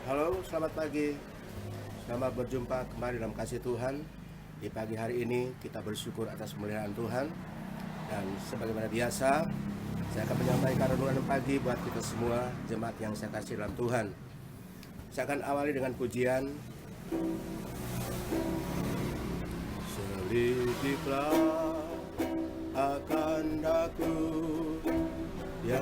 Halo, selamat pagi. Selamat berjumpa kembali dalam kasih Tuhan. Di pagi hari ini kita bersyukur atas pemeliharaan Tuhan. Dan sebagaimana biasa, saya akan menyampaikan renungan pagi buat kita semua, jemaat yang saya kasih dalam Tuhan. Saya akan awali dengan pujian. Selidiklah akan daku, ya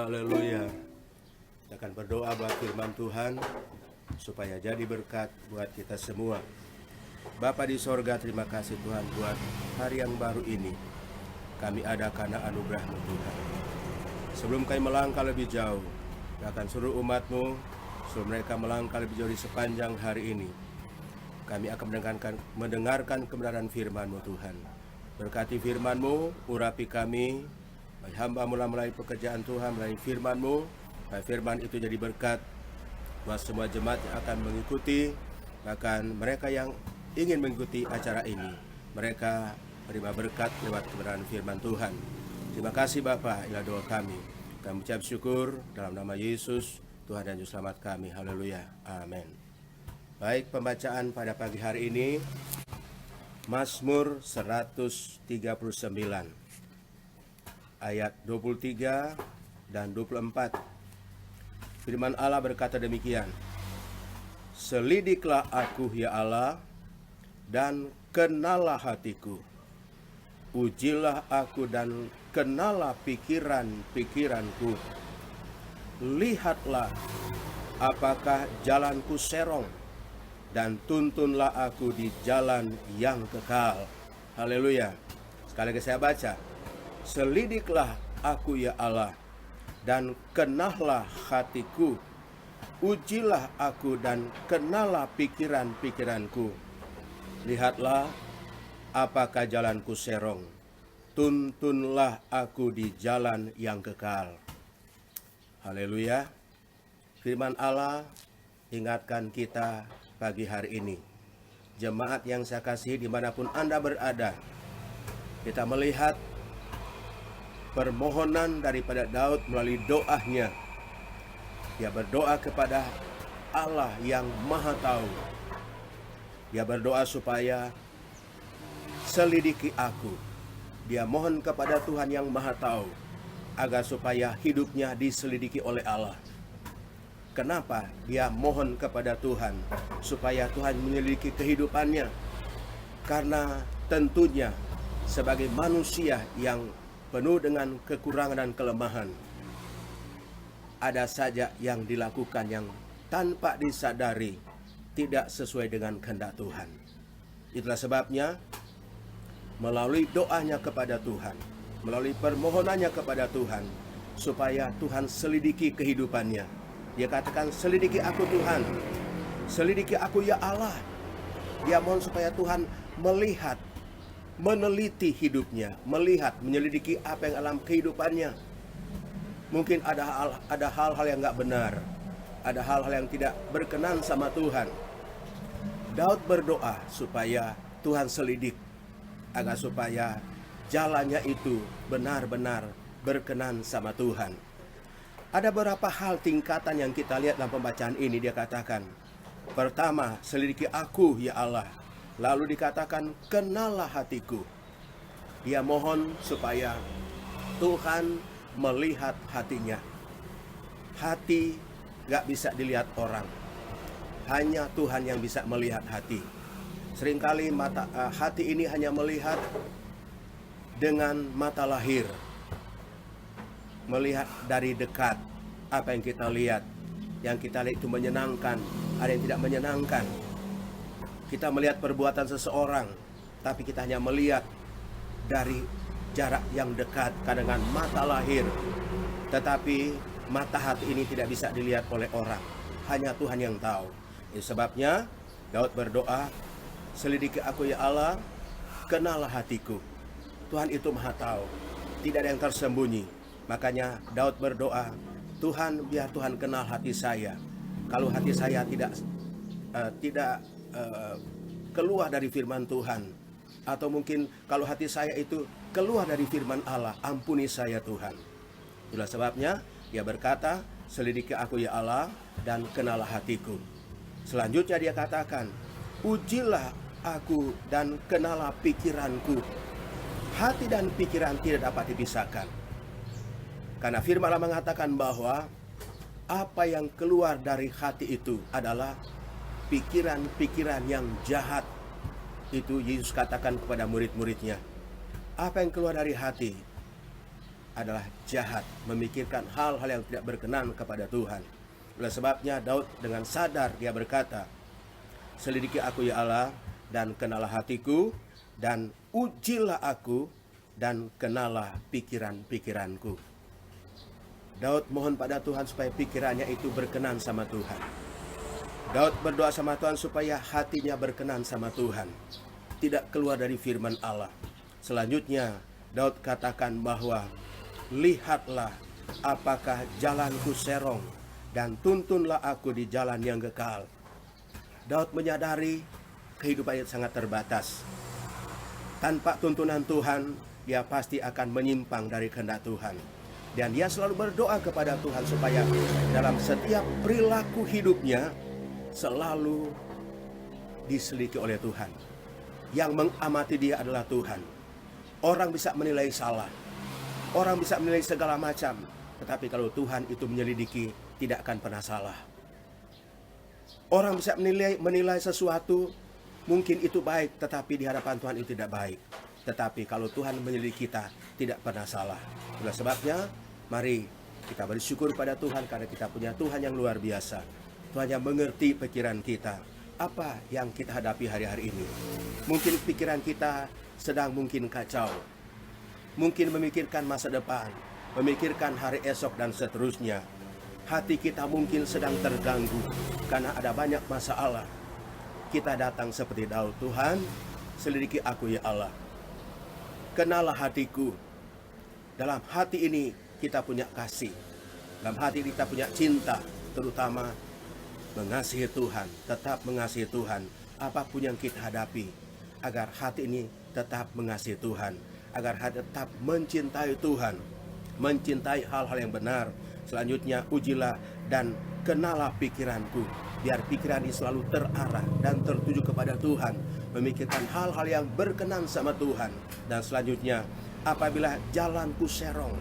Haleluya. Kita akan berdoa buat firman Tuhan supaya jadi berkat buat kita semua. Bapa di sorga, terima kasih Tuhan buat hari yang baru ini. Kami ada karena anugerah-Mu Tuhan. Sebelum kami melangkah lebih jauh, akan seluruh umat-Mu, sebelum mereka melangkah lebih jauh di sepanjang hari ini, kami akan mendengarkan kebenaran firman-Mu Tuhan. Berkati firman-Mu, urapi kami, baik hamba-Mu melalui pekerjaan Tuhan, melalui firman-Mu, baik firman itu jadi berkat buat semua jemaat yang akan mengikuti, bahkan mereka yang ingin mengikuti acara ini, mereka terima berkat lewat kebenaran firman Tuhan. Terima kasih Bapa, inilah doa kami. Kami ucap syukur dalam nama Yesus, Tuhan dan Juru Selamat kami. Haleluya, amin. Baik, pembacaan pada pagi hari ini, Mazmur 139, ayat 23 dan 24. Firman Allah berkata demikian, selidiklah aku ya Allah, dan kenalah hatiku. Ujilah aku dan kenalah pikiran-pikiranku. Lihatlah apakah jalanku serong, dan tuntunlah aku di jalan yang kekal. Haleluya. Sekali lagi saya baca. Selidiklah aku ya Allah, dan kenalah hatiku. Ujilah aku dan kenalah pikiran-pikiranku. Lihatlah apakah jalanku serong, tuntunlah aku di jalan yang kekal. Haleluya. Firman Allah ingatkan kita pagi hari ini. Jemaat yang saya kasih dimanapun Anda berada, kita melihat permohonan daripada Daud melalui doanya. Dia berdoa kepada Allah yang Maha Tahu. Dia berdoa supaya selidiki aku. Dia mohon kepada Tuhan yang Maha Tahu agar supaya hidupnya diselidiki oleh Allah. Kenapa dia mohon kepada Tuhan supaya Tuhan menyelidiki kehidupannya? Karena tentunya sebagai manusia yang penuh dengan kekurangan dan kelemahan, ada saja yang dilakukan yang tanpa disadari tidak sesuai dengan kehendak Tuhan. Itulah sebabnya melalui doanya kepada Tuhan, melalui permohonannya kepada Tuhan, supaya Tuhan selidiki kehidupannya. Dia katakan, selidiki aku Tuhan, selidiki aku ya Allah. Dia mohon supaya Tuhan melihat, meneliti hidupnya, melihat, menyelidiki apa yang dalam kehidupannya. Mungkin ada hal-hal yang gak benar, ada hal-hal yang tidak berkenan sama Tuhan. Daud berdoa supaya Tuhan selidik, agar supaya jalannya itu benar-benar berkenan sama Tuhan. Ada beberapa hal tingkatan yang kita lihat dalam pembacaan ini. Dia katakan, pertama, selidiki aku ya Allah. Lalu dikatakan, kenallah hatiku. Dia mohon supaya Tuhan melihat hatinya. Hati gak bisa dilihat orang, hanya Tuhan yang bisa melihat hati. Seringkali hati ini hanya melihat dengan mata lahir, melihat dari dekat. Apa yang kita lihat, itu menyenangkan, ada yang tidak menyenangkan. Kita melihat perbuatan seseorang, tapi kita hanya melihat dari jarak yang dekat, dengan mata lahir. Tetapi mata hati ini tidak bisa dilihat oleh orang, hanya Tuhan yang tahu. Itu sebabnya Daud berdoa, selidiki aku ya Allah, kenallah hatiku. Tuhan itu maha tahu, tidak ada yang tersembunyi. Makanya Daud berdoa, Tuhan, biar Tuhan kenal hati saya. Kalau hati saya tidak keluar dari firman Tuhan, atau mungkin kalau hati saya itu keluar dari firman Allah, ampuni saya Tuhan. Itulah sebabnya dia berkata, selidiki aku ya Allah, dan kenallah hatiku. Selanjutnya dia katakan, ujilah aku dan kenallah pikiranku. Hati dan pikiran tidak dapat dipisahkan. Karena firman Allah mengatakan bahwa apa yang keluar dari hati itu adalah pikiran-pikiran yang jahat. Itu Yesus katakan kepada murid-muridnya. Apa yang keluar dari hati adalah jahat, memikirkan hal-hal yang tidak berkenan kepada Tuhan. Oleh sebabnya Daud dengan sadar dia berkata, selidiki aku ya Allah, dan kenallah hatiku, dan ujilah aku, dan kenallah pikiran-pikiranku. Daud mohon pada Tuhan supaya pikirannya itu berkenan sama Tuhan. Daud berdoa sama Tuhan supaya hatinya berkenan sama Tuhan, tidak keluar dari firman Allah. Selanjutnya Daud katakan bahwa, lihatlah apakah jalanku serong, dan tuntunlah aku di jalan yang kekal. Daud menyadari kehidupannya sangat terbatas. Tanpa tuntunan Tuhan, dia pasti akan menyimpang dari kehendak Tuhan. Dan dia selalu berdoa kepada Tuhan supaya dalam setiap perilaku hidupnya selalu diselidiki oleh Tuhan. Yang mengamati dia adalah Tuhan. Orang bisa menilai salah, orang bisa menilai segala macam, tetapi kalau Tuhan itu menyelidiki, tidak akan pernah salah. Orang bisa menilai sesuatu, mungkin itu baik, tetapi di hadapan Tuhan itu tidak baik. Tetapi kalau Tuhan menyelidiki kita, tidak pernah salah. Itulah sebabnya, mari kita bersyukur pada Tuhan, karena kita punya Tuhan yang luar biasa. Tuhan yang mengerti pikiran kita. Apa yang kita hadapi hari-hari ini? Mungkin pikiran kita sedang mungkin kacau, mungkin memikirkan masa depan, memikirkan hari esok dan seterusnya. Hati kita mungkin sedang terganggu karena ada banyak masalah. Kita datang seperti Daud, Tuhan, selidiki aku ya Allah. Kenallah hatiku. Dalam hati ini kita punya kasih. Dalam hati ini kita punya cinta, terutama mengasihi Tuhan, tetap mengasihi Tuhan. Apapun yang kita hadapi, agar hati ini tetap mengasihi Tuhan, agar hati tetap mencintai Tuhan, mencintai hal-hal yang benar. Selanjutnya, ujilah dan kenalah pikiranku, biar pikiran ini selalu terarah dan tertuju kepada Tuhan, memikirkan hal-hal yang berkenan sama Tuhan. Dan selanjutnya, apabila jalanku serong,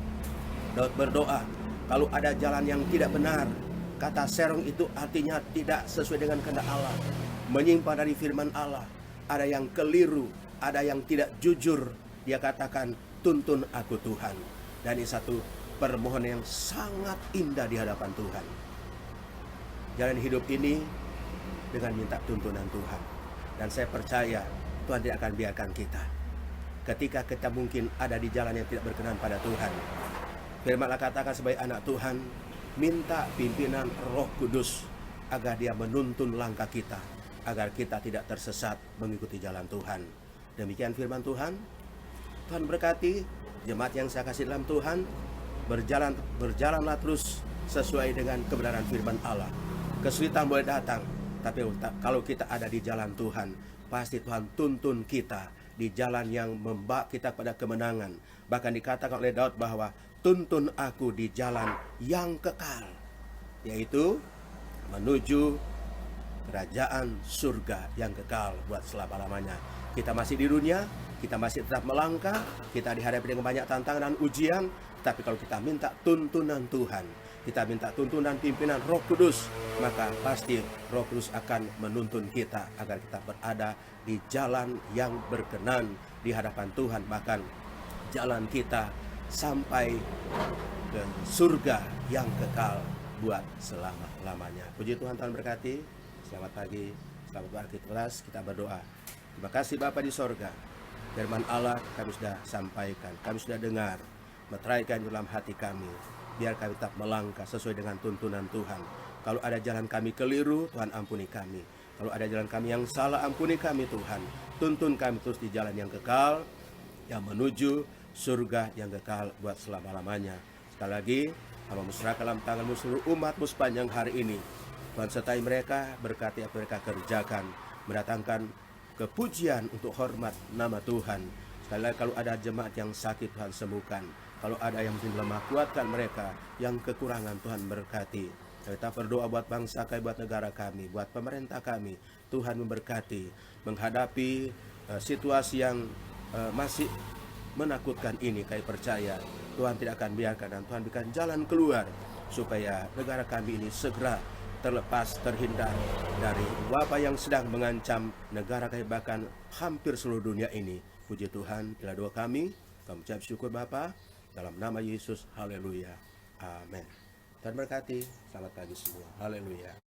Daud berdoa, kalau ada jalan yang tidak benar, kata serong itu artinya tidak sesuai dengan kehendak Allah, menyimpang dari firman Allah, ada yang keliru, ada yang tidak jujur. Dia katakan, tuntun aku Tuhan. Dan ini satu permohonan yang sangat indah di hadapan Tuhan. Jalan hidup ini dengan minta tuntunan Tuhan. Dan saya percaya Tuhan tidak akan biarkan kita ketika kita mungkin ada di jalan yang tidak berkenan pada Tuhan. Firman Allah katakan sebagai anak Tuhan, minta pimpinan Roh Kudus agar dia menuntun langkah kita, agar kita tidak tersesat mengikuti jalan Tuhan. Demikian firman Tuhan. Tuhan berkati jemaat yang saya kasih dalam Tuhan. Berjalanlah terus sesuai dengan kebenaran firman Allah. Kesulitan boleh datang, Tapi kalau kita ada di jalan Tuhan, pasti Tuhan tuntun kita di jalan yang membawa kita pada kemenangan. Bahkan dikatakan oleh Daud bahwa tuntun aku di jalan yang kekal, yaitu menuju kerajaan surga yang kekal buat selama-lamanya. Kita masih di dunia, kita masih tetap melangkah, kita dihadapi dengan banyak tantangan dan ujian, tapi kalau kita minta tuntunan Tuhan, kita minta tuntunan pimpinan Roh Kudus, maka pasti Roh Kudus akan menuntun kita agar kita berada di jalan yang berkenan di hadapan Tuhan, bahkan jalan kita sampai ke surga yang kekal buat selama-lamanya. Puji Tuhan, Tuhan berkati. Selamat pagi, selamat beraktivitas, kita berdoa. Terima kasih Bapa di sorga, firman Allah kami sudah sampaikan, kami sudah dengar, meteraikan dalam hati kami, biar kami tetap melangkah sesuai dengan tuntunan Tuhan. Kalau ada jalan kami keliru, Tuhan ampuni kami. Kalau ada jalan kami yang salah, ampuni kami Tuhan. Tuntun kami terus di jalan yang kekal, yang menuju surga yang kekal buat selama-lamanya. Sekali lagi, hamba serahkan dalam tangan-Mu seluruh umat-Mu sepanjang hari ini. Tuhan sertai mereka, berkati apa mereka kerjakan, mendatangkan kepujian untuk hormat nama Tuhan. Sekali lagi, kalau ada jemaat yang sakit, Tuhan sembuhkan. Kalau ada yang mungkin lemah, kuatkan mereka. Yang kekurangan, Tuhan berkati. Kita berdoa buat bangsa kami, buat negara kami, buat pemerintah kami. Tuhan memberkati, menghadapi situasi yang masih menakutkan ini. Kami percaya Tuhan tidak akan biarkan, dan Tuhan berikan jalan keluar supaya negara kami ini segera terlepas, terhindar dari wabah yang sedang mengancam negara kami, bahkan hampir seluruh dunia ini. Puji Tuhan, inilah doa kami. Kami ucap syukur Bapa, dalam nama Yesus. Haleluya. Amin. Tuhan berkati. Selamat pagi semua. Haleluya.